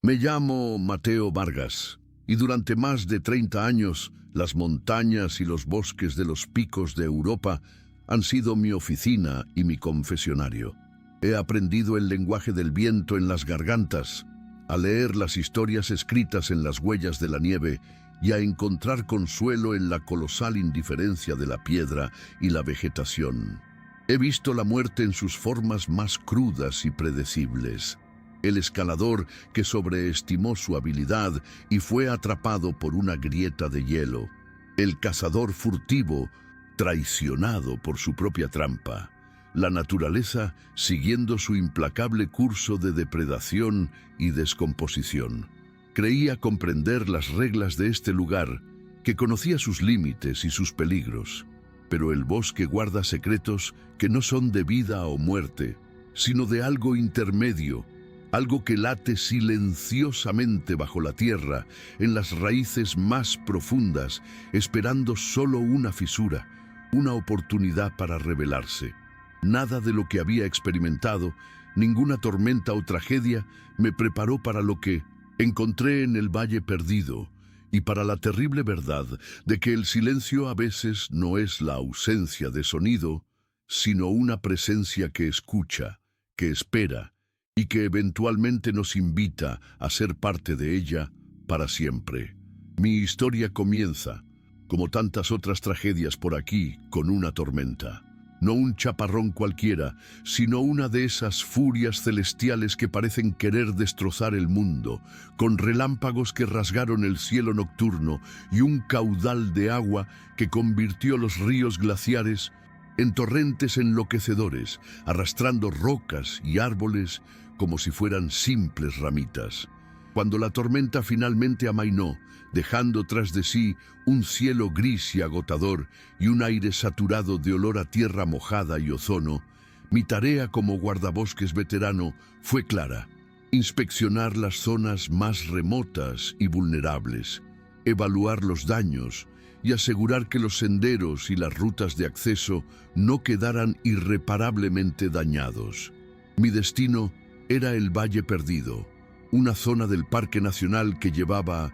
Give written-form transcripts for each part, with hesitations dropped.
Me llamo Mateo Vargas y durante más de 30 años las montañas y los bosques de los picos de Europa han sido mi oficina y mi confesionario. He aprendido el lenguaje del viento en las gargantas, a leer las historias escritas en las huellas de la nieve y a encontrar consuelo en la colosal indiferencia de la piedra y la vegetación. He visto la muerte en sus formas más crudas y predecibles. El escalador que sobreestimó su habilidad y fue atrapado por una grieta de hielo. El cazador furtivo, traicionado por su propia trampa. La naturaleza siguiendo su implacable curso de depredación y descomposición. Creía comprender las reglas de este lugar, que conocía sus límites y sus peligros. Pero el bosque guarda secretos que no son de vida o muerte, sino de algo intermedio, algo que late silenciosamente bajo la tierra, en las raíces más profundas, esperando solo una fisura, una oportunidad para revelarse. Nada de lo que había experimentado, ninguna tormenta o tragedia, me preparó para lo que encontré en el Valle Perdido, y para la terrible verdad de que el silencio a veces no es la ausencia de sonido, sino una presencia que escucha, que espera, y que eventualmente nos invita a ser parte de ella para siempre. Mi historia comienza, como tantas otras tragedias por aquí, con una tormenta. No un chaparrón cualquiera, sino una de esas furias celestiales que parecen querer destrozar el mundo, con relámpagos que rasgaron el cielo nocturno y un caudal de agua que convirtió los ríos glaciares en torrentes enloquecedores, arrastrando rocas y árboles como si fueran simples ramitas. Cuando la tormenta finalmente amainó, dejando tras de sí un cielo gris y agotador y un aire saturado de olor a tierra mojada y ozono, mi tarea como guardabosques veterano fue clara: inspeccionar las zonas más remotas y vulnerables, evaluar los daños y asegurar que los senderos y las rutas de acceso no quedaran irreparablemente dañados. Mi destino era el Valle Perdido, una zona del Parque Nacional que llevaba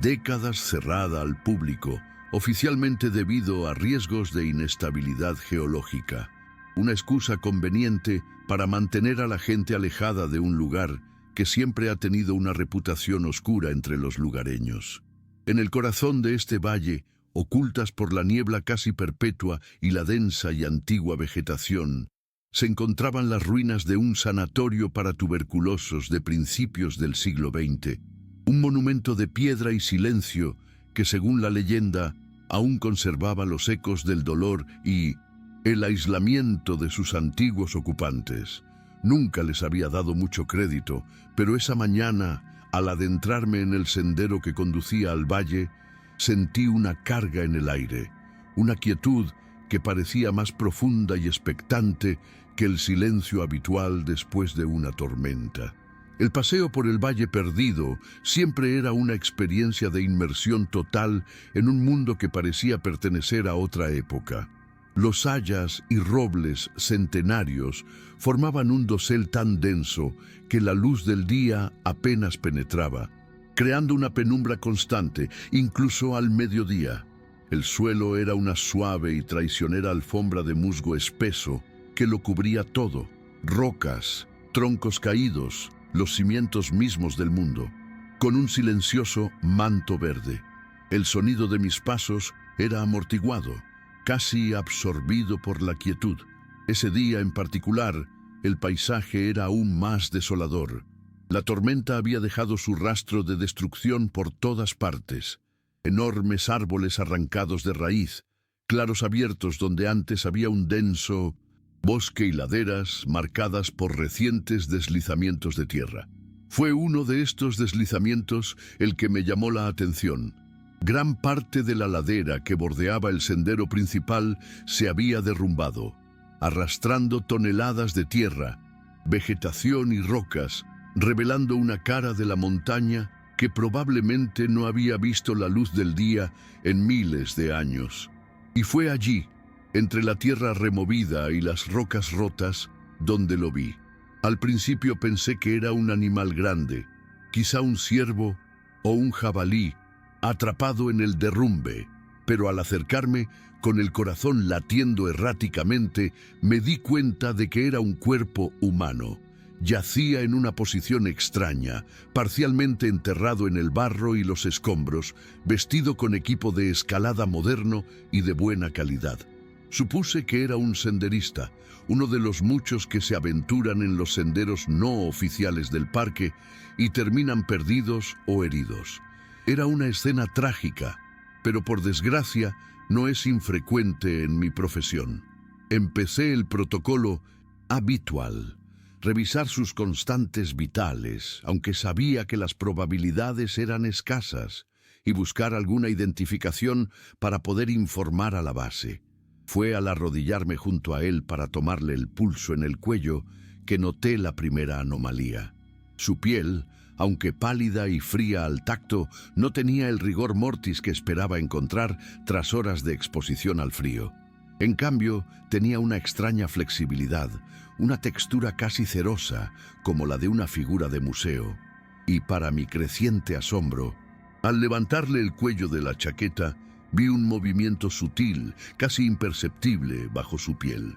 décadas cerrada al público, oficialmente debido a riesgos de inestabilidad geológica. Una excusa conveniente para mantener a la gente alejada de un lugar que siempre ha tenido una reputación oscura entre los lugareños. En el corazón de este valle, ocultas por la niebla casi perpetua y la densa y antigua vegetación, se encontraban las ruinas de un sanatorio para tuberculosos de principios del siglo XX, un monumento de piedra y silencio que, según la leyenda, aún conservaba los ecos del dolor y el aislamiento de sus antiguos ocupantes. Nunca les había dado mucho crédito, pero esa mañana, al adentrarme en el sendero que conducía al valle, sentí una carga en el aire, una quietud que parecía más profunda y expectante que el silencio habitual después de una tormenta. El paseo por el Valle Perdido siempre era una experiencia de inmersión total en un mundo que parecía pertenecer a otra época. Los hayas y robles centenarios formaban un dosel tan denso que la luz del día apenas penetraba, creando una penumbra constante, incluso al mediodía. El suelo era una suave y traicionera alfombra de musgo espeso que lo cubría todo: rocas, troncos caídos, los cimientos mismos del mundo, con un silencioso manto verde. El sonido de mis pasos era amortiguado, casi absorbido por la quietud. Ese día en particular, el paisaje era aún más desolador. La tormenta había dejado su rastro de destrucción por todas partes. Enormes árboles arrancados de raíz, claros abiertos donde antes había un denso bosque y laderas marcadas por recientes deslizamientos de tierra. Fue uno de estos deslizamientos el que me llamó la atención. Gran parte de la ladera que bordeaba el sendero principal se había derrumbado, arrastrando toneladas de tierra, vegetación y rocas, revelando una cara de la montaña que probablemente no había visto la luz del día en miles de años. Y fue allí, entre la tierra removida y las rocas rotas, donde lo vi. Al principio pensé que era un animal grande, quizá un ciervo o un jabalí atrapado en el derrumbe, pero al acercarme, con el corazón latiendo erráticamente, me di cuenta de que era un cuerpo humano. Yacía en una posición extraña, parcialmente enterrado en el barro y los escombros, vestido con equipo de escalada moderno y de buena calidad. Supuse que era un senderista, uno de los muchos que se aventuran en los senderos no oficiales del parque y terminan perdidos o heridos. Era una escena trágica, pero por desgracia no es infrecuente en mi profesión. Empecé el protocolo habitual, revisar sus constantes vitales, aunque sabía que las probabilidades eran escasas, y buscar alguna identificación para poder informar a la base. Fue al arrodillarme junto a él para tomarle el pulso en el cuello que noté la primera anomalía. Su piel, aunque pálida y fría al tacto, no tenía el rigor mortis que esperaba encontrar tras horas de exposición al frío. En cambio, tenía una extraña flexibilidad, una textura casi cerosa, como la de una figura de museo. Y para mi creciente asombro, al levantarle el cuello de la chaqueta, vi un movimiento sutil, casi imperceptible, bajo su piel.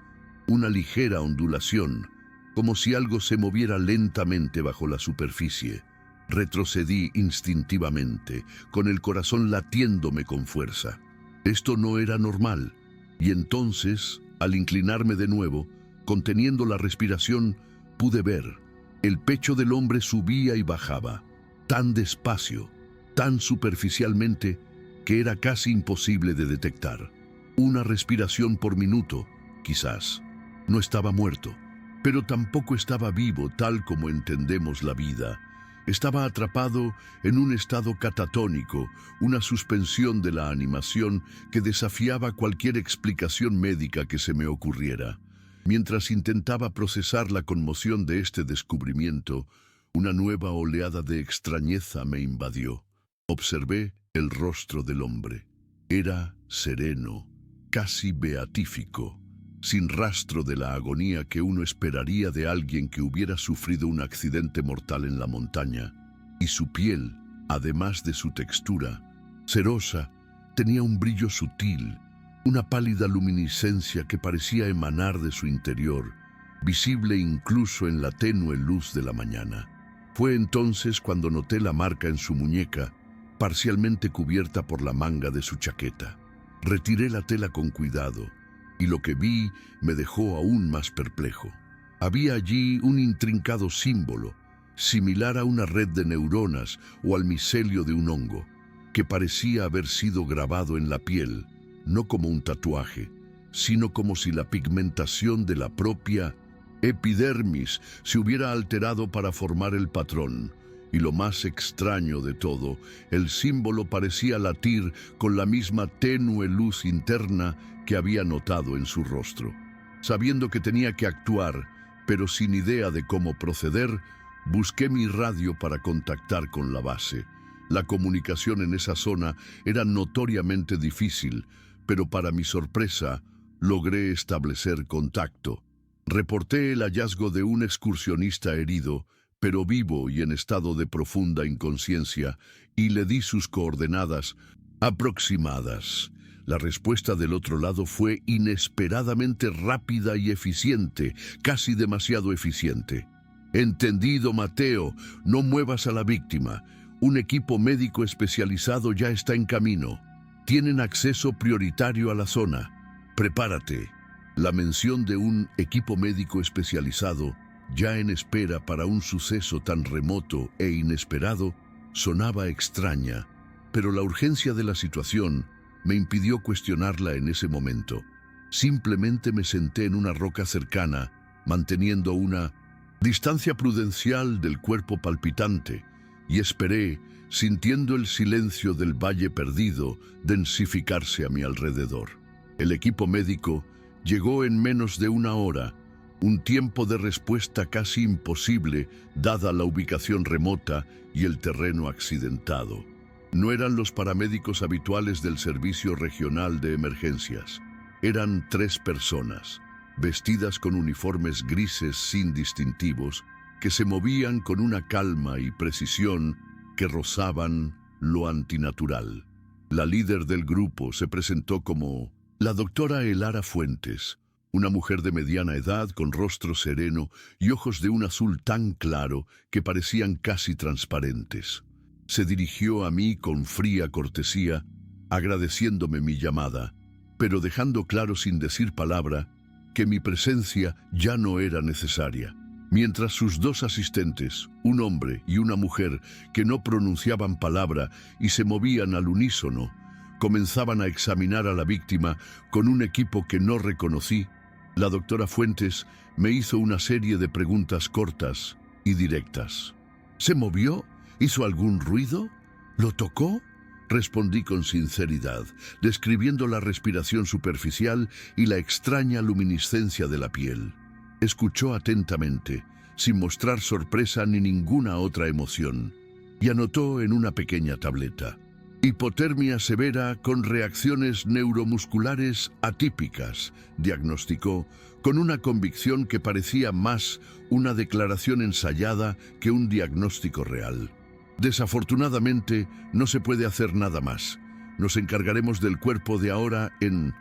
Una ligera ondulación, como si algo se moviera lentamente bajo la superficie. Retrocedí instintivamente, con el corazón latiéndome con fuerza. Esto no era normal, y entonces, al inclinarme de nuevo, conteniendo la respiración, pude ver. El pecho del hombre subía y bajaba, tan despacio, tan superficialmente, que era casi imposible de detectar. Una respiración por minuto, quizás. No estaba muerto, pero tampoco estaba vivo tal como entendemos la vida. Estaba atrapado en un estado catatónico, una suspensión de la animación que desafiaba cualquier explicación médica que se me ocurriera. Mientras intentaba procesar la conmoción de este descubrimiento, una nueva oleada de extrañeza me invadió. Observé el rostro del hombre. Era sereno, casi beatífico, sin rastro de la agonía que uno esperaría de alguien que hubiera sufrido un accidente mortal en la montaña, y su piel, además de su textura, cerosa, tenía un brillo sutil, una pálida luminiscencia que parecía emanar de su interior, visible incluso en la tenue luz de la mañana. Fue entonces cuando noté la marca en su muñeca, parcialmente cubierta por la manga de su chaqueta. Retiré la tela con cuidado, y lo que vi me dejó aún más perplejo. Había allí un intrincado símbolo, similar a una red de neuronas o al micelio de un hongo, que parecía haber sido grabado en la piel, no como un tatuaje, sino como si la pigmentación de la propia epidermis se hubiera alterado para formar el patrón. Y lo más extraño de todo, el símbolo parecía latir con la misma tenue luz interna que había notado en su rostro. Sabiendo que tenía que actuar, pero sin idea de cómo proceder, busqué mi radio para contactar con la base. La comunicación en esa zona era notoriamente difícil, pero para mi sorpresa, logré establecer contacto. Reporté el hallazgo de un excursionista herido, pero vivo y en estado de profunda inconsciencia, y le di sus coordenadas aproximadas. La respuesta del otro lado fue inesperadamente rápida y eficiente, casi demasiado eficiente. Entendido, Mateo, no muevas a la víctima. Un equipo médico especializado ya está en camino. Tienen acceso prioritario a la zona. Prepárate. La mención de un equipo médico especializado ya en espera para un suceso tan remoto e inesperado, sonaba extraña, pero la urgencia de la situación me impidió cuestionarla en ese momento. Simplemente me senté en una roca cercana, manteniendo una distancia prudencial del cuerpo palpitante, y esperé, sintiendo el silencio del valle perdido densificarse a mi alrededor. El equipo médico llegó en menos de una hora, un tiempo de respuesta casi imposible dada la ubicación remota y el terreno accidentado. No eran los paramédicos habituales del Servicio Regional de Emergencias. Eran 3 personas, vestidas con uniformes grises sin distintivos, que se movían con una calma y precisión que rozaban lo antinatural. La líder del grupo se presentó como la doctora Elara Fuentes, una mujer de mediana edad con rostro sereno y ojos de un azul tan claro que parecían casi transparentes. Se dirigió a mí con fría cortesía, agradeciéndome mi llamada, pero dejando claro sin decir palabra que mi presencia ya no era necesaria. Mientras sus dos asistentes, un hombre y una mujer que no pronunciaban palabra y se movían al unísono, comenzaban a examinar a la víctima con un equipo que no reconocí, la doctora Fuentes me hizo una serie de preguntas cortas y directas. ¿Se movió? ¿Hizo algún ruido? ¿Lo tocó? Respondí con sinceridad, describiendo la respiración superficial y la extraña luminiscencia de la piel. Escuchó atentamente, sin mostrar sorpresa ni ninguna otra emoción, y anotó en una pequeña tableta: hipotermia severa con reacciones neuromusculares atípicas, diagnosticó, con una convicción que parecía más una declaración ensayada que un diagnóstico real. Desafortunadamente, no se puede hacer nada más. Nos encargaremos del cuerpo de ahora en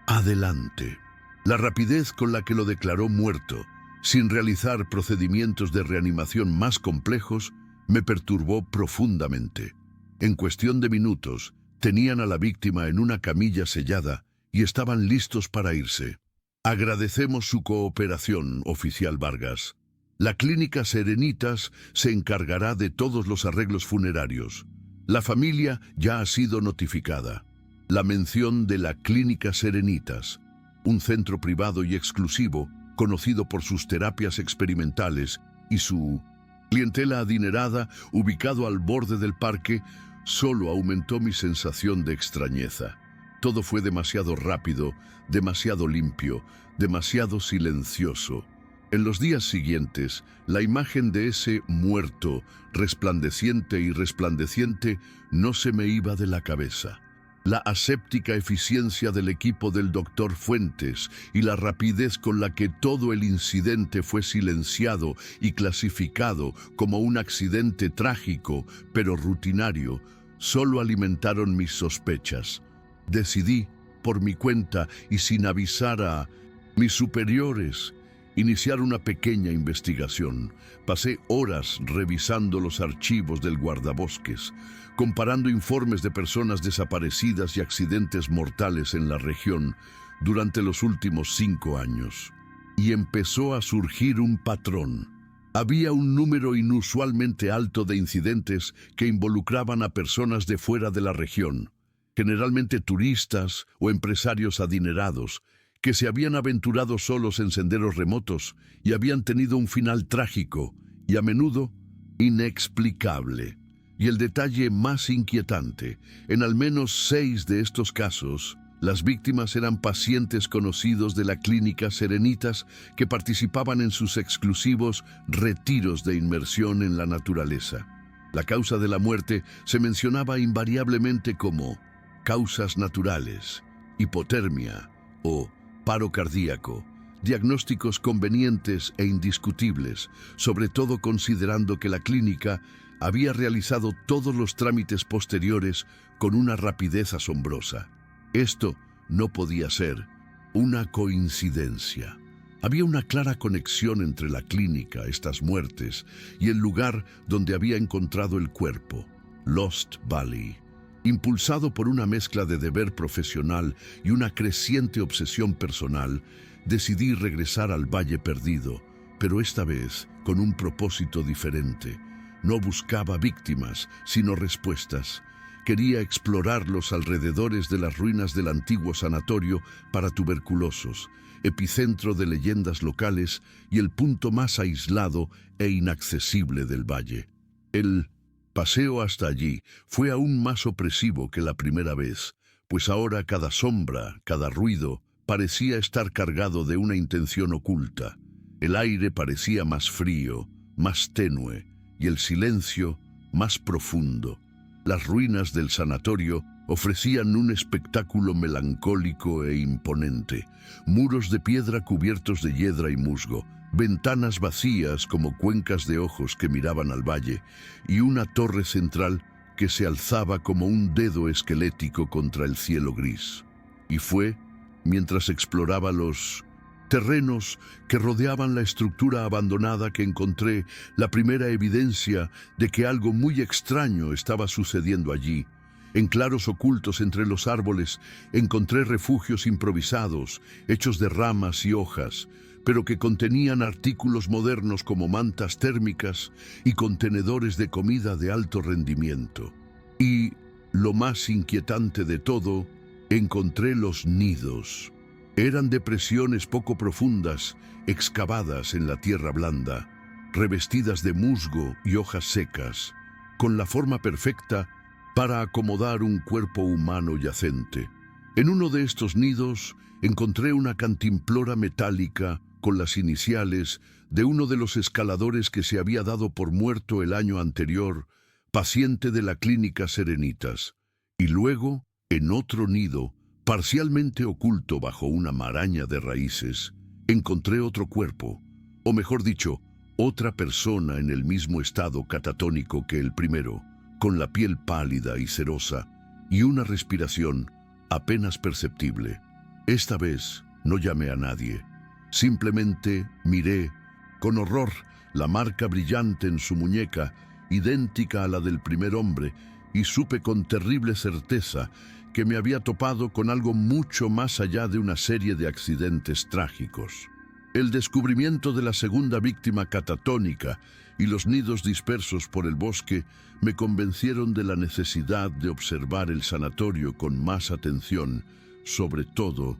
adelante. La rapidez con la que lo declaró muerto, sin realizar procedimientos de reanimación más complejos, me perturbó profundamente. En cuestión de minutos, tenían a la víctima en una camilla sellada y estaban listos para irse. Agradecemos su cooperación, oficial Vargas. La clínica Serenitas se encargará de todos los arreglos funerarios. La familia ya ha sido notificada. La mención de la clínica Serenitas, un centro privado y exclusivo, conocido por sus terapias experimentales y su clientela adinerada, ubicado al borde del parque, solo aumentó mi sensación de extrañeza. Todo fue demasiado rápido, demasiado limpio, demasiado silencioso. En los días siguientes, la imagen de ese muerto, resplandeciente y resplandeciente, no se me iba de la cabeza. La aséptica eficiencia del equipo del doctor Fuentes y la rapidez con la que todo el incidente fue silenciado y clasificado como un accidente trágico, pero rutinario, solo alimentaron mis sospechas. Decidí, por mi cuenta y sin avisar a mis superiores, iniciar una pequeña investigación. Pasé horas revisando los archivos del guardabosques, comparando informes de personas desaparecidas y accidentes mortales en la región durante los últimos 5 años. Y empezó a surgir un patrón. Había un número inusualmente alto de incidentes que involucraban a personas de fuera de la región, generalmente turistas o empresarios adinerados, que se habían aventurado solos en senderos remotos y habían tenido un final trágico y a menudo inexplicable. Y el detalle más inquietante, en al menos 6 de estos casos, las víctimas eran pacientes conocidos de la clínica Serenitas que participaban en sus exclusivos retiros de inmersión en la naturaleza. La causa de la muerte se mencionaba invariablemente como causas naturales, hipotermia o paro cardíaco, diagnósticos convenientes e indiscutibles, sobre todo considerando que la clínica había realizado todos los trámites posteriores con una rapidez asombrosa. Esto no podía ser una coincidencia. Había una clara conexión entre la clínica, estas muertes, y el lugar donde había encontrado el cuerpo, Lost Valley. Impulsado por una mezcla de deber profesional y una creciente obsesión personal, decidí regresar al Valle Perdido, pero esta vez con un propósito diferente. No buscaba víctimas, sino respuestas. Quería explorar los alrededores de las ruinas del antiguo sanatorio para tuberculosos, epicentro de leyendas locales y el punto más aislado e inaccesible del valle. El paseo hasta allí fue aún más opresivo que la primera vez, pues ahora cada sombra, cada ruido, parecía estar cargado de una intención oculta. El aire parecía más frío, más tenue, y el silencio más profundo. Las ruinas del sanatorio ofrecían un espectáculo melancólico e imponente. Muros de piedra cubiertos de hiedra y musgo, ventanas vacías como cuencas de ojos que miraban al valle y una torre central que se alzaba como un dedo esquelético contra el cielo gris. Y fue mientras exploraba los terrenos que rodeaban la estructura abandonada que encontré la primera evidencia de que algo muy extraño estaba sucediendo allí. En claros ocultos entre los árboles encontré refugios improvisados, hechos de ramas y hojas, pero que contenían artículos modernos como mantas térmicas y contenedores de comida de alto rendimiento. Y, lo más inquietante de todo, encontré los nidos. Eran depresiones poco profundas, excavadas en la tierra blanda, revestidas de musgo y hojas secas, con la forma perfecta para acomodar un cuerpo humano yacente. En uno de estos nidos encontré una cantimplora metálica con las iniciales de uno de los escaladores que se había dado por muerto el año anterior, paciente de la clínica Serenitas. Y luego, en otro nido, parcialmente oculto bajo una maraña de raíces, encontré otro cuerpo, o mejor dicho, otra persona en el mismo estado catatónico que el primero, con la piel pálida y cerosa y una respiración apenas perceptible. Esta vez no llamé a nadie, simplemente miré con horror la marca brillante en su muñeca, idéntica a la del primer hombre, y supe con terrible certeza que me había topado con algo mucho más allá de una serie de accidentes trágicos. El descubrimiento de la segunda víctima catatónica y los nidos dispersos por el bosque me convencieron de la necesidad de observar el sanatorio con más atención, sobre todo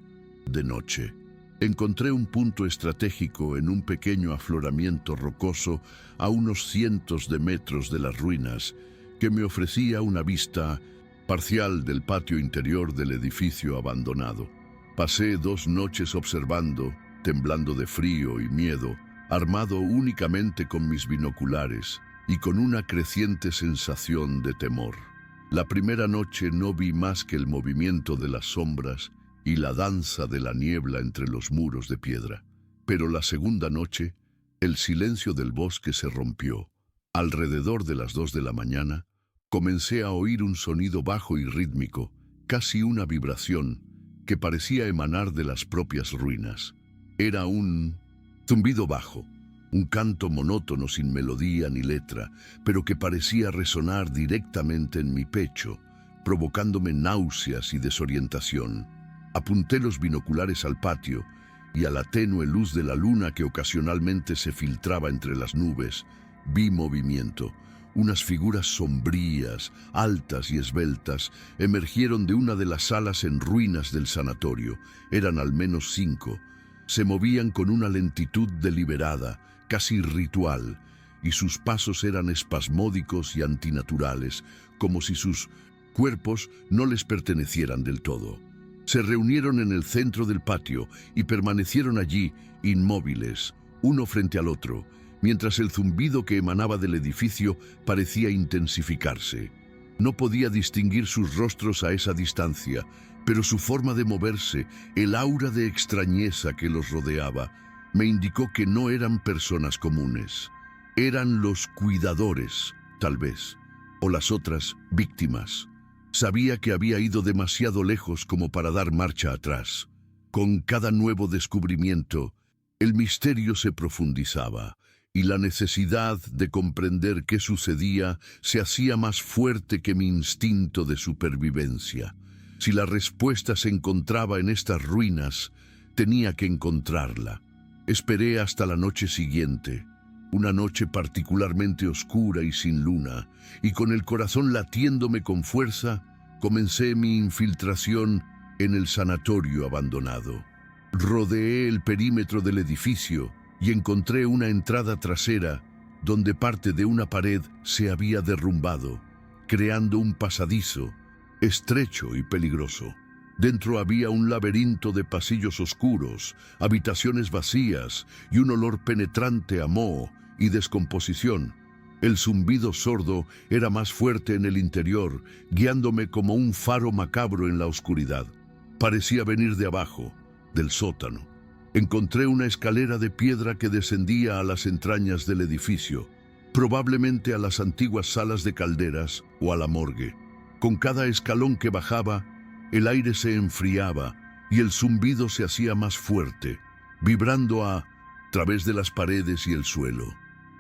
de noche. Encontré un punto estratégico en un pequeño afloramiento rocoso a unos cientos de metros de las ruinas, que me ofrecía una vista parcial del patio interior del edificio abandonado. Pasé 2 noches observando, temblando de frío y miedo, armado únicamente con mis binoculares y con una creciente sensación de temor. La primera noche no vi más que el movimiento de las sombras y la danza de la niebla entre los muros de piedra. Pero la segunda noche, el silencio del bosque se rompió. Alrededor de las 2 de la mañana, comencé a oír un sonido bajo y rítmico, casi una vibración, que parecía emanar de las propias ruinas. Era un zumbido bajo, un canto monótono sin melodía ni letra, pero que parecía resonar directamente en mi pecho, provocándome náuseas y desorientación. Apunté los binoculares al patio y a la tenue luz de la luna que ocasionalmente se filtraba entre las nubes, vi movimiento. Unas figuras sombrías, altas y esbeltas, emergieron de una de las salas en ruinas del sanatorio. Eran al menos 5. Se movían con una lentitud deliberada, casi ritual, y sus pasos eran espasmódicos y antinaturales, como si sus cuerpos no les pertenecieran del todo. Se reunieron en el centro del patio y permanecieron allí, inmóviles, uno frente al otro, mientras el zumbido que emanaba del edificio parecía intensificarse. No podía distinguir sus rostros a esa distancia, pero su forma de moverse, el aura de extrañeza que los rodeaba, me indicó que no eran personas comunes. Eran los cuidadores, tal vez, o las otras víctimas. Sabía que había ido demasiado lejos como para dar marcha atrás. Con cada nuevo descubrimiento, el misterio se profundizaba, y la necesidad de comprender qué sucedía se hacía más fuerte que mi instinto de supervivencia. Si la respuesta se encontraba en estas ruinas, tenía que encontrarla. Esperé hasta la noche siguiente, una noche particularmente oscura y sin luna, y con el corazón latiéndome con fuerza, comencé mi infiltración en el sanatorio abandonado. Rodeé el perímetro del edificio y encontré una entrada trasera donde parte de una pared se había derrumbado, creando un pasadizo estrecho y peligroso. Dentro había un laberinto de pasillos oscuros, habitaciones vacías y un olor penetrante a moho y descomposición. El zumbido sordo era más fuerte en el interior, guiándome como un faro macabro en la oscuridad. Parecía venir de abajo, del sótano. Encontré una escalera de piedra que descendía a las entrañas del edificio, probablemente a las antiguas salas de calderas o a la morgue. Con cada escalón que bajaba, el aire se enfriaba y el zumbido se hacía más fuerte, vibrando a través de las paredes y el suelo.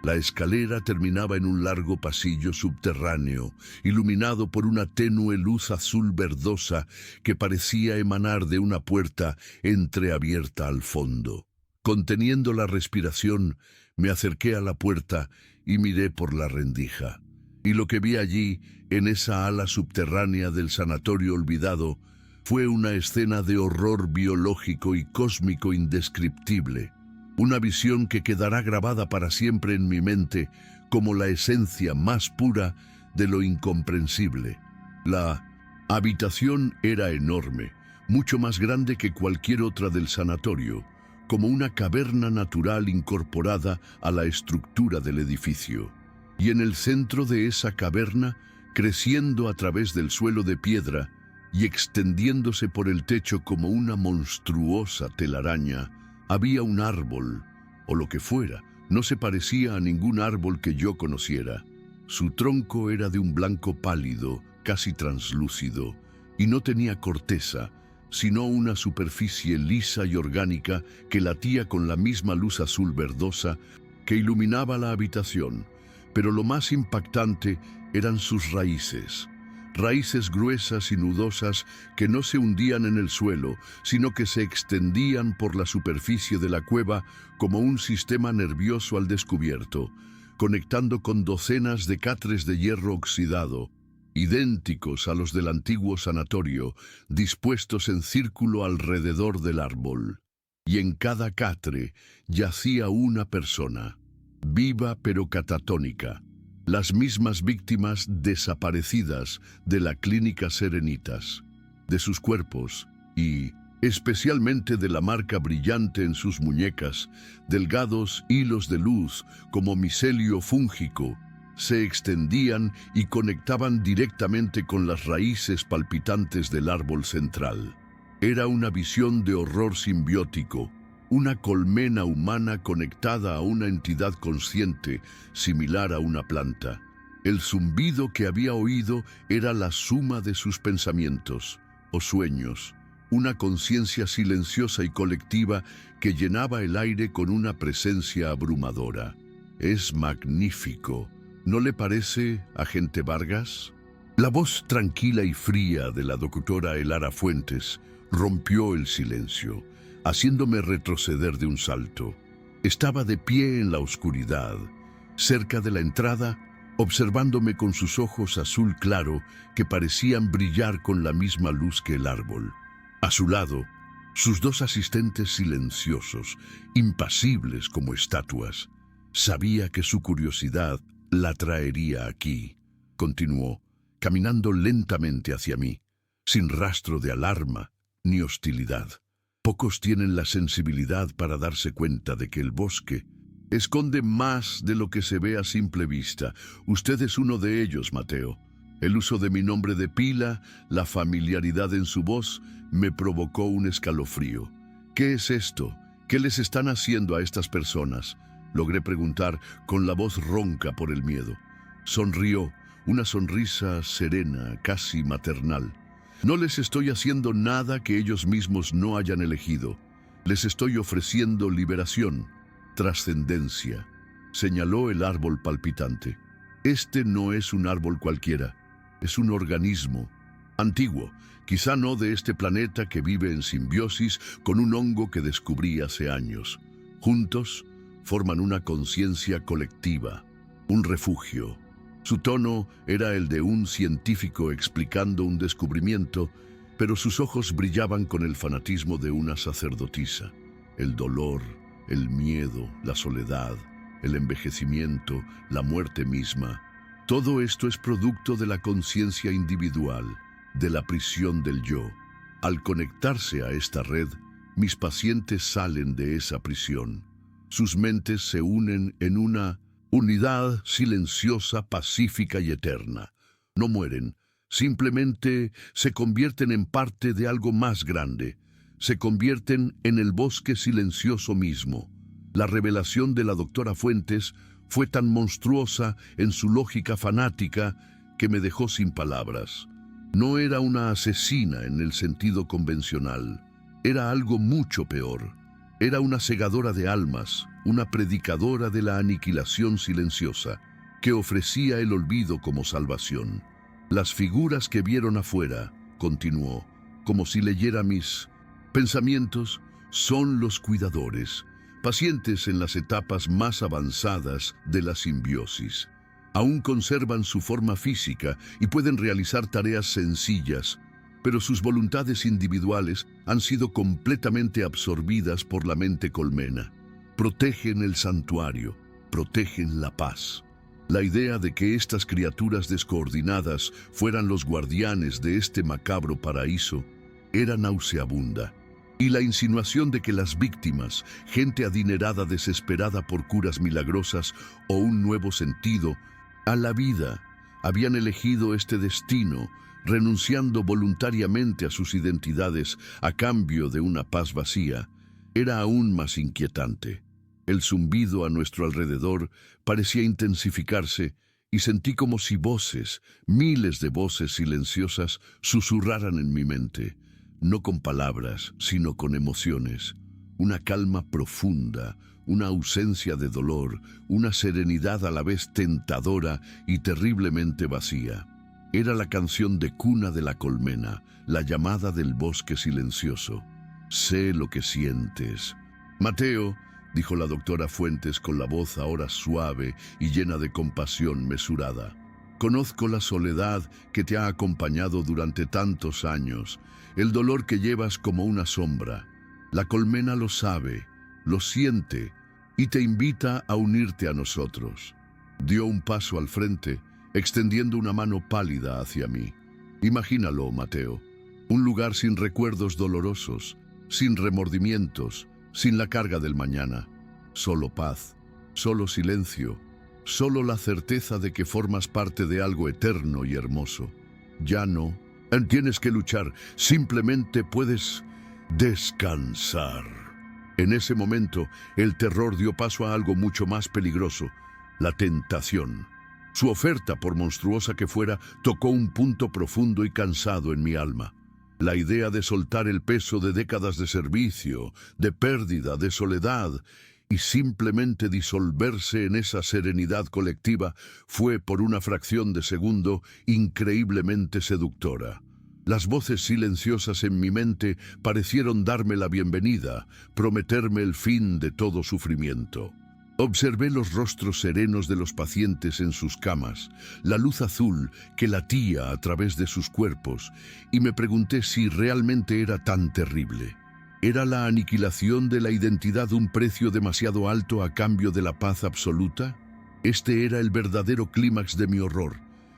La escalera terminaba en un largo pasillo subterráneo, iluminado por una tenue luz azul verdosa que parecía emanar de una puerta entreabierta al fondo. Conteniendo la respiración, me acerqué a la puerta y miré por la rendija. Y lo que vi allí, en esa ala subterránea del sanatorio olvidado, fue una escena de horror biológico y cósmico indescriptible. Una visión que quedará grabada para siempre en mi mente como la esencia más pura de lo incomprensible. La habitación era enorme, mucho más grande que cualquier otra del sanatorio, como una caverna natural incorporada a la estructura del edificio. Y en el centro de esa caverna, creciendo a través del suelo de piedra y extendiéndose por el techo como una monstruosa telaraña, había un árbol, o lo que fuera. No se parecía a ningún árbol que yo conociera. Su tronco era de un blanco pálido, casi translúcido, y no tenía corteza, sino una superficie lisa y orgánica que latía con la misma luz azul verdosa que iluminaba la habitación. Pero lo más impactante eran sus raíces. Raíces gruesas y nudosas que no se hundían en el suelo, sino que se extendían por la superficie de la cueva como un sistema nervioso al descubierto, conectando con docenas de catres de hierro oxidado, idénticos a los del antiguo sanatorio, dispuestos en círculo alrededor del árbol. Y en cada catre yacía una persona, viva pero catatónica, las mismas víctimas desaparecidas de la clínica Serenitas, de sus cuerpos y, especialmente de la marca brillante en sus muñecas, delgados hilos de luz como micelio fúngico, se extendían y conectaban directamente con las raíces palpitantes del árbol central. Era una visión de horror simbiótico, una colmena humana conectada a una entidad consciente, similar a una planta. El zumbido que había oído era la suma de sus pensamientos o sueños, una conciencia silenciosa y colectiva que llenaba el aire con una presencia abrumadora. Es magnífico, ¿no le parece, agente Vargas? La voz tranquila y fría de la doctora Elara Fuentes rompió el silencio, haciéndome retroceder de un salto. Estaba de pie en la oscuridad, cerca de la entrada, observándome con sus ojos azul claro que parecían brillar con la misma luz que el árbol. A su lado, sus dos asistentes silenciosos, impasibles como estatuas. Sabía que su curiosidad la traería aquí. Continuó, caminando lentamente hacia mí, sin rastro de alarma ni hostilidad. Pocos tienen la sensibilidad para darse cuenta de que el bosque esconde más de lo que se ve a simple vista. Usted es uno de ellos, Mateo. El uso de mi nombre de pila, la familiaridad en su voz, me provocó un escalofrío. ¿Qué es esto? ¿Qué les están haciendo a estas personas?, logré preguntar con la voz ronca por el miedo. Sonrió, una sonrisa serena, casi maternal. No les estoy haciendo nada que ellos mismos no hayan elegido. Les estoy ofreciendo liberación, trascendencia. Señaló el árbol palpitante. Este no es un árbol cualquiera, es un organismo antiguo, quizá no de este planeta, que vive en simbiosis con un hongo que descubrí hace años. Juntos forman una conciencia colectiva, un refugio. Su tono era el de un científico explicando un descubrimiento, pero sus ojos brillaban con el fanatismo de una sacerdotisa. El dolor, el miedo, la soledad, el envejecimiento, la muerte misma. Todo esto es producto de la conciencia individual, de la prisión del yo. Al conectarse a esta red, mis pacientes salen de esa prisión. Sus mentes se unen en una unidad silenciosa, pacífica y eterna. No mueren, simplemente se convierten en parte de algo más grande. se convierten en el bosque silencioso mismo. La revelación de la doctora Fuentes fue tan monstruosa en su lógica fanática que me dejó sin palabras. No era una asesina en el sentido convencional, era algo mucho peor. Era una segadora de almas, una predicadora de la aniquilación silenciosa, que ofrecía el olvido como salvación. Las figuras que vieron afuera, continuó, como si leyera mis pensamientos, son los cuidadores, pacientes en las etapas más avanzadas de la simbiosis. Aún conservan su forma física y pueden realizar tareas sencillas, pero sus voluntades individuales han sido completamente absorbidas por la mente colmena. Protegen el santuario, protegen la paz. La idea de que estas criaturas descoordinadas fueran los guardianes de este macabro paraíso era nauseabunda. Y la insinuación de que las víctimas, gente adinerada desesperada por curas milagrosas o un nuevo sentido a la vida, habían elegido este destino, renunciando voluntariamente a sus identidades a cambio de una paz vacía, era aún más inquietante. El zumbido a nuestro alrededor parecía intensificarse y sentí como si voces, miles de voces silenciosas, susurraran en mi mente, no con palabras, sino con emociones. Una calma profunda, una ausencia de dolor, una serenidad a la vez tentadora y terriblemente vacía. Era la canción de cuna de la colmena, la llamada del bosque silencioso. Sé lo que sientes. Mateo, dijo la doctora Fuentes con la voz ahora suave y llena de compasión mesurada. Conozco la soledad que te ha acompañado durante tantos años, el dolor que llevas como una sombra. La colmena lo sabe, lo siente y te invita a unirte a nosotros. Dio un paso al frente, extendiendo una mano pálida hacia mí. Imagínalo, Mateo, un lugar sin recuerdos dolorosos, sin remordimientos, sin la carga del mañana. Solo paz, solo silencio, solo la certeza de que formas parte de algo eterno y hermoso. Ya no tienes que luchar, simplemente puedes descansar. En ese momento, el terror dio paso a algo mucho más peligroso, la tentación. Su oferta, por monstruosa que fuera, tocó un punto profundo y cansado en mi alma. La idea de soltar el peso de décadas de servicio, de pérdida, de soledad, y simplemente disolverse en esa serenidad colectiva fue, por una fracción de segundo, increíblemente seductora. Las voces silenciosas en mi mente parecieron darme la bienvenida, prometerme el fin de todo sufrimiento. Observé los rostros serenos de los pacientes en sus camas, la luz azul que latía a través de sus cuerpos, y me pregunté si realmente era tan terrible. ¿Era la aniquilación de la identidad un precio demasiado alto a cambio de la paz absoluta? Este era el verdadero clímax de mi horror.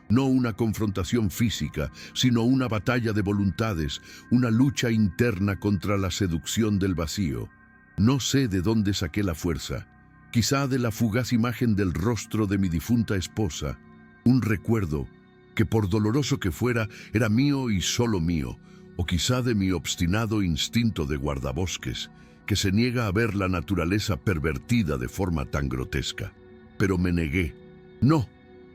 No una confrontación física, sino una batalla de voluntades, una lucha interna contra la seducción del vacío. No sé de dónde saqué la fuerza. Quizá de la fugaz imagen del rostro de mi difunta esposa, un recuerdo que, por doloroso que fuera, era mío y solo mío, o quizá de mi obstinado instinto de guardabosques, que se niega a ver la naturaleza pervertida de forma tan grotesca. Pero me negué. No,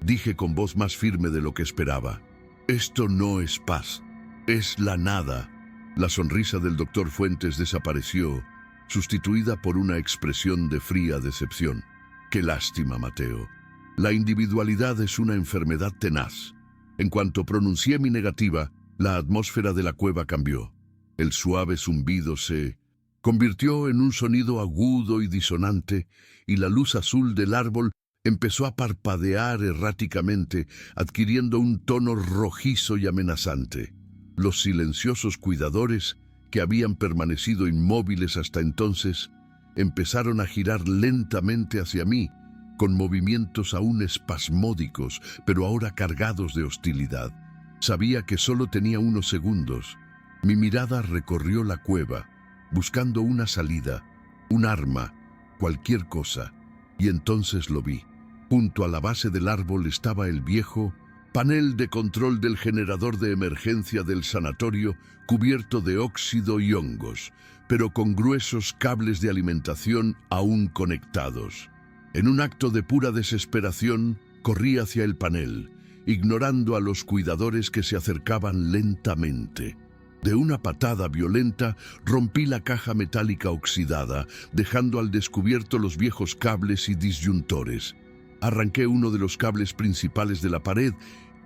dije con voz más firme de lo que esperaba. Esto no es paz, es la nada. La sonrisa del doctor Fuentes desapareció, sustituida por una expresión de fría decepción. Qué lástima, Mateo. La individualidad es una enfermedad tenaz. En cuanto pronuncié mi negativa, la atmósfera de la cueva cambió. El suave zumbido se convirtió en un sonido agudo y disonante, y la luz azul del árbol empezó a parpadear erráticamente, adquiriendo un tono rojizo y amenazante. Los silenciosos cuidadores, que habían permanecido inmóviles hasta entonces, empezaron a girar lentamente hacia mí, con movimientos aún espasmódicos, pero ahora cargados de hostilidad. Sabía que solo tenía unos segundos. Mi mirada recorrió la cueva, buscando una salida, un arma, cualquier cosa, y entonces lo vi. Junto a la base del árbol estaba el viejo, Panel de control del generador de emergencia del sanatorio cubierto de óxido y hongos, pero con gruesos cables de alimentación aún conectados. En un acto de pura desesperación, corrí hacia el panel, ignorando a los cuidadores que se acercaban lentamente. De una patada violenta, rompí la caja metálica oxidada, dejando al descubierto los viejos cables y disyuntores. Arranqué uno de los cables principales de la pared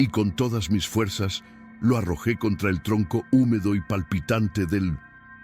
y con todas mis fuerzas lo arrojé contra el tronco húmedo y palpitante del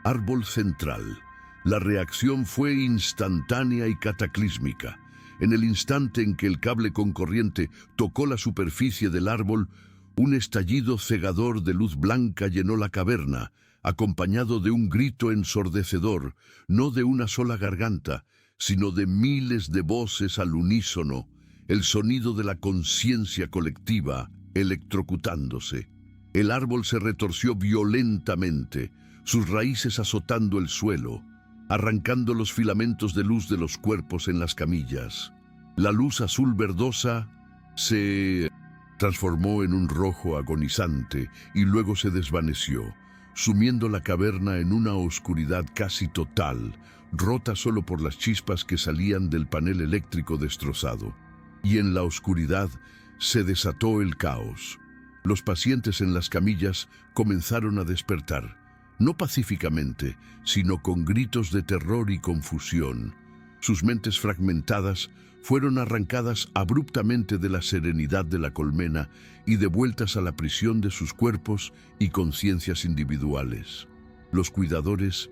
árbol central. La reacción fue instantánea y cataclísmica. En el instante en que el cable con corriente tocó la superficie del árbol, un estallido cegador de luz blanca llenó la caverna, acompañado de un grito ensordecedor, no de una sola garganta, sino de miles de voces al unísono, el sonido de la conciencia colectiva electrocutándose. El árbol se retorció violentamente, sus raíces azotando el suelo, arrancando los filamentos de luz de los cuerpos en las camillas. La luz azul verdosa se transformó en un rojo agonizante y luego se desvaneció, sumiendo la caverna en una oscuridad casi total, rota solo por las chispas que salían del panel eléctrico destrozado. Y en la oscuridad se desató el caos. Los pacientes en las camillas comenzaron a despertar, no pacíficamente, sino con gritos de terror y confusión. Sus mentes fragmentadas fueron arrancadas abruptamente de la serenidad de la colmena y devueltas a la prisión de sus cuerpos y conciencias individuales. Los cuidadores,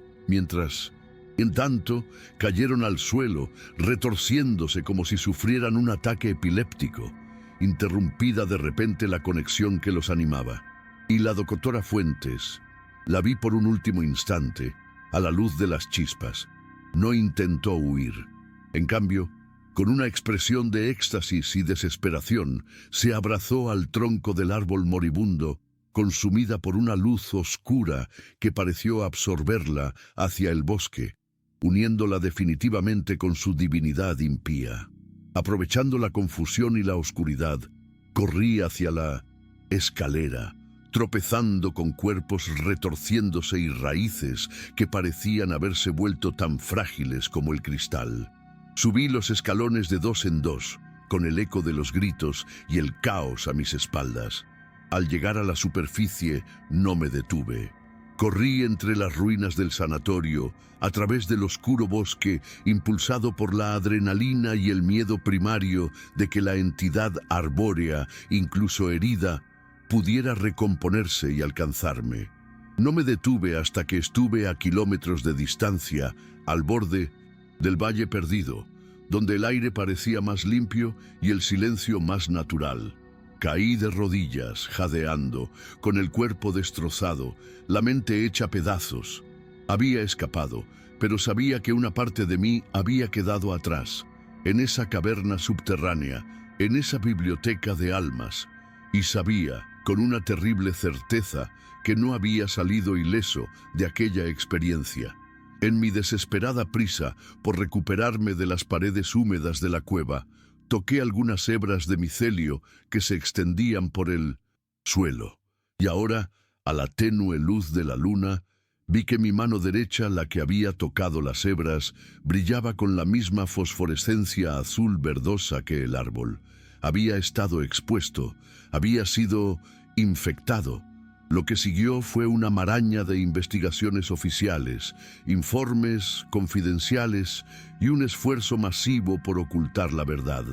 en tanto, cayeron al suelo, retorciéndose como si sufrieran un ataque epiléptico, interrumpida de repente la conexión que los animaba. Y la doctora Fuentes, la vi por un último instante, a la luz de las chispas. No intentó huir. En cambio, con una expresión de éxtasis y desesperación, se abrazó al tronco del árbol moribundo, consumida por una luz oscura que pareció absorberla hacia el bosque, uniéndola definitivamente con su divinidad impía. Aprovechando la confusión y la oscuridad, corrí hacia la escalera, tropezando con cuerpos retorciéndose y raíces que parecían haberse vuelto tan frágiles como el cristal. Subí los escalones de dos en dos, con el eco de los gritos y el caos a mis espaldas. Al llegar a la superficie, no me detuve. Corrí entre las ruinas del sanatorio, a través del oscuro bosque, impulsado por la adrenalina y el miedo primario de que la entidad arbórea, incluso herida, pudiera recomponerse y alcanzarme. No me detuve hasta que estuve a kilómetros de distancia, al borde del Valle Perdido, donde el aire parecía más limpio y el silencio más natural. Caí de rodillas, jadeando, con el cuerpo destrozado, la mente hecha pedazos. Había escapado, pero sabía que una parte de mí había quedado atrás, en esa caverna subterránea, en esa biblioteca de almas, y sabía, con una terrible certeza, que no había salido ileso de aquella experiencia. En mi desesperada prisa por recuperarme de las paredes húmedas de la cueva, toqué algunas hebras de micelio que se extendían por el suelo, y ahora, a la tenue luz de la luna, vi que mi mano derecha, la que había tocado las hebras, brillaba con la misma fosforescencia azul verdosa que el árbol. Había estado expuesto, había sido infectado. Lo que siguió fue una maraña de investigaciones oficiales, informes confidenciales y un esfuerzo masivo por ocultar la verdad.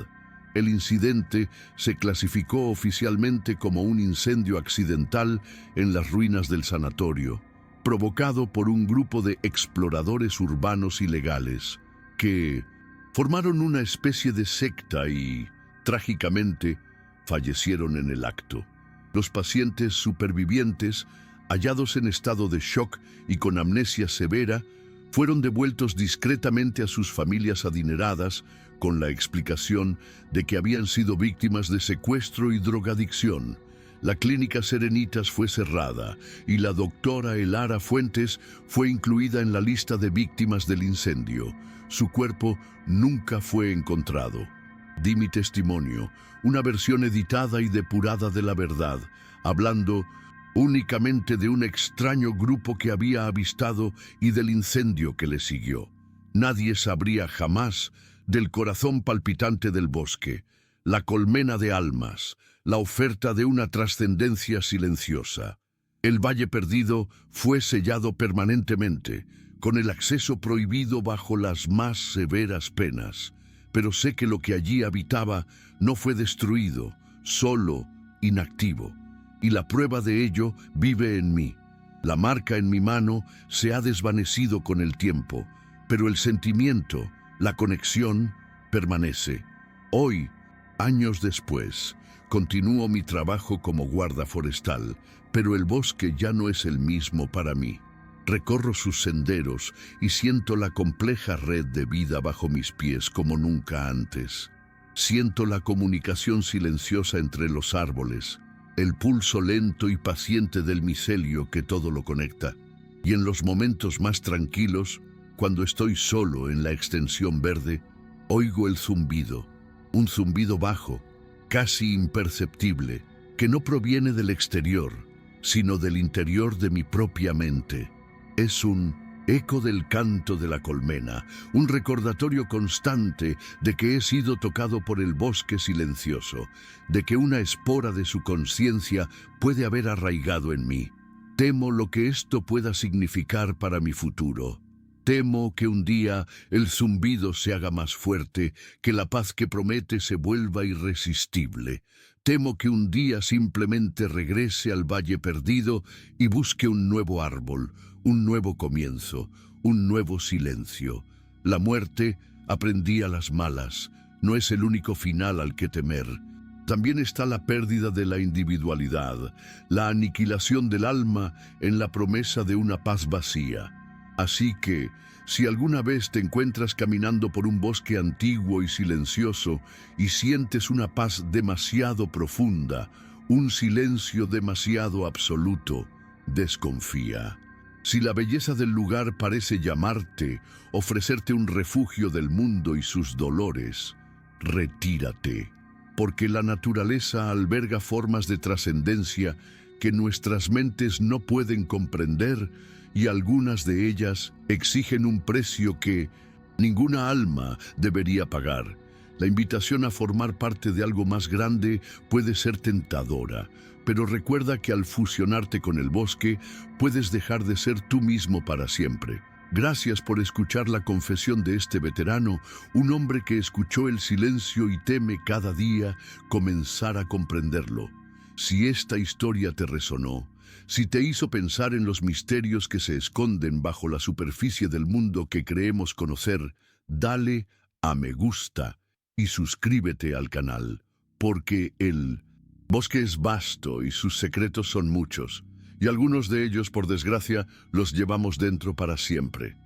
El incidente se clasificó oficialmente como un incendio accidental en las ruinas del sanatorio, provocado por un grupo de exploradores urbanos ilegales, que formaron una especie de secta y, trágicamente, fallecieron en el acto. Los pacientes supervivientes, hallados en estado de shock y con amnesia severa, fueron devueltos discretamente a sus familias adineradas con la explicación de que habían sido víctimas de secuestro y drogadicción. La clínica Serenitas fue cerrada y la doctora Elara Fuentes fue incluida en la lista de víctimas del incendio. Su cuerpo nunca fue encontrado. Di mi testimonio, una versión editada y depurada de la verdad, hablando únicamente de un extraño grupo que había avistado y del incendio que le siguió. Nadie sabría jamás del corazón palpitante del bosque, la colmena de almas, la oferta de una trascendencia silenciosa. El Valle Perdido fue sellado permanentemente, con el acceso prohibido bajo las más severas penas, pero sé que lo que allí habitaba no fue destruido, solo inactivo, y la prueba de ello vive en mí. La marca en mi mano se ha desvanecido con el tiempo, pero el sentimiento, la conexión, permanece. Hoy, años después, continúo mi trabajo como guarda forestal, pero el bosque ya no es el mismo para mí. Recorro sus senderos y siento la compleja red de vida bajo mis pies como nunca antes. Siento la comunicación silenciosa entre los árboles, el pulso lento y paciente del micelio que todo lo conecta. Y en los momentos más tranquilos, cuando estoy solo en la extensión verde, oigo el zumbido, un zumbido bajo, casi imperceptible, que no proviene del exterior, sino del interior de mi propia mente. Es un eco del canto de la colmena, un recordatorio constante de que he sido tocado por el bosque silencioso, de que una espora de su conciencia puede haber arraigado en mí. Temo lo que esto pueda significar para mi futuro. Temo que un día el zumbido se haga más fuerte, que la paz que promete se vuelva irresistible. Temo que un día simplemente regrese al Valle Perdido y busque un nuevo árbol, un nuevo comienzo, un nuevo silencio. La muerte, aprendí a las malas, no es el único final al que temer. También está la pérdida de la individualidad, la aniquilación del alma en la promesa de una paz vacía. Así que, si alguna vez te encuentras caminando por un bosque antiguo y silencioso y sientes una paz demasiado profunda, un silencio demasiado absoluto, desconfía. Si la belleza del lugar parece llamarte, ofrecerte un refugio del mundo y sus dolores, retírate, porque la naturaleza alberga formas de trascendencia que nuestras mentes no pueden comprender, y algunas de ellas exigen un precio que ninguna alma debería pagar. La invitación a formar parte de algo más grande puede ser tentadora, pero recuerda que al fusionarte con el bosque, puedes dejar de ser tú mismo para siempre. Gracias por escuchar la confesión de este veterano, un hombre que escuchó el silencio y teme cada día comenzar a comprenderlo. Si esta historia te resonó, si te hizo pensar en los misterios que se esconden bajo la superficie del mundo que creemos conocer, dale a me gusta y suscríbete al canal, porque el bosque es vasto y sus secretos son muchos, y algunos de ellos, por desgracia, los llevamos dentro para siempre.